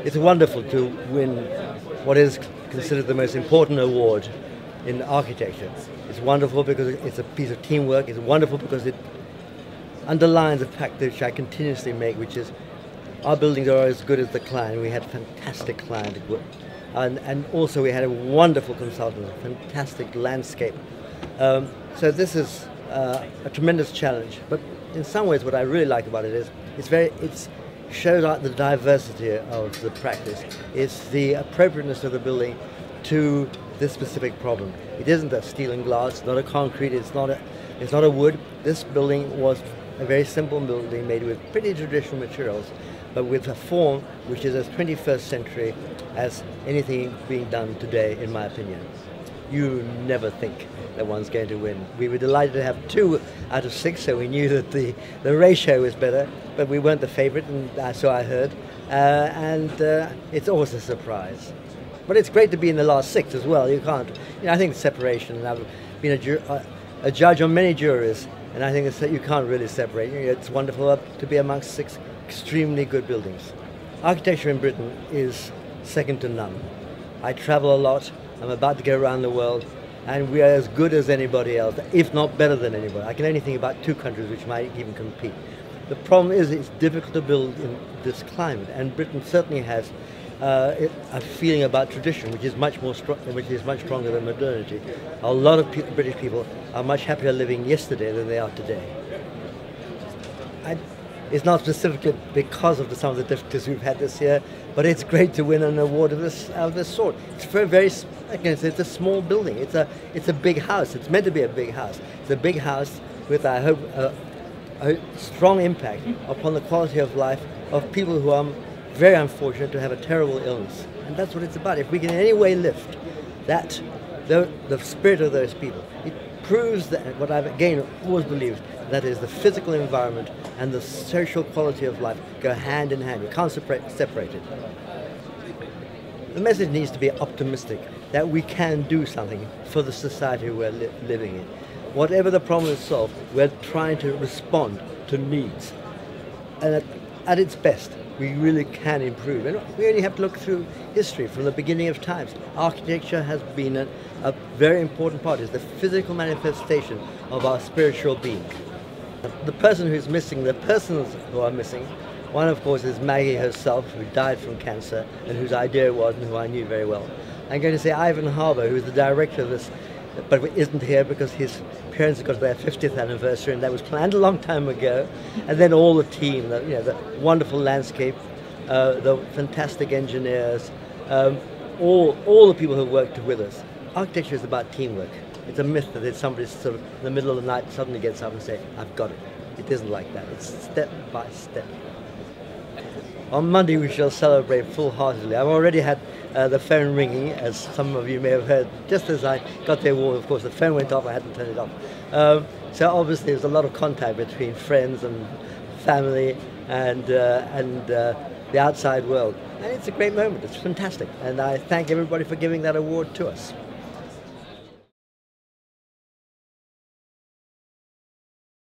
It's wonderful to win what is considered the most important award in architecture. It's wonderful because it's a piece of teamwork. It's wonderful because it underlines the fact which I continuously make, which is our buildings are as good as the client. We had fantastic client work. And also we had a wonderful consultant, a fantastic landscape. So this is a tremendous challenge. But in some ways what I really like about it is it shows out the diversity of the practice. It's the appropriateness of the building to this specific problem. It isn't a steel and glass, it's not a concrete, it's not a wood. This building was a very simple building made with pretty traditional materials, but with a form which is as 21st century as anything being done today, in my opinion. You never think that one's going to win. We were delighted to have 2 out of 6, so we knew that the ratio was better, but we weren't the favourite, and so I heard. It's always a surprise. But it's great to be in the last 6 as well. You can't, I think separation, and I've been a judge on many juries, and I think that you can't really separate. It's wonderful to be amongst 6 extremely good buildings. Architecture in Britain is second to none. I travel a lot. I'm about to go around the world, and we are as good as anybody else, if not better than anybody. I can only think about 2 countries which might even compete. The problem is it's difficult to build in this climate, and Britain certainly has a feeling about tradition, which is much stronger than modernity. A lot of British people are much happier living yesterday than they are today. It's not specifically because of some of the difficulties we've had this year, but it's great to win an award of this sort. It's for it's a small building. It's a big house. It's meant to be a big house. It's a big house with, I hope, a strong impact upon the quality of life of people who are very unfortunate to have a terrible illness. And that's what it's about. If we can in any way lift that, the spirit of those people, it proves that what I've again always believed, that is the physical environment and the social quality of life go hand in hand. You can't separate it. The message needs to be optimistic, that we can do something for the society we're living in. Whatever the problem is solved, we're trying to respond to needs. And at its best, we really can improve. And we only have to look through history from the beginning of times. Architecture has been a very important part. It's the physical manifestation of our spiritual being. The person who's missing, the persons who are missing, one of course is Maggie herself, who died from cancer and whose idea it was and who I knew very well. I'm going to say Ivan Harbour, who's the director of this, but isn't here because his parents got their 50th anniversary and that was planned a long time ago. And then all the team, the wonderful landscape, the fantastic engineers, all the people who worked with us. Architecture is about teamwork. It's a myth that somebody sort of in the middle of the night suddenly gets up and says, I've got it. It isn't like that. It's step by step. On Monday we shall celebrate full-heartedly. I've already had the phone ringing, as some of you may have heard. Just as I got the award, of course, the phone went off, I had to turn it off. So obviously there's a lot of contact between friends and family and the outside world. And it's a great moment. It's fantastic. And I thank everybody for giving that award to us.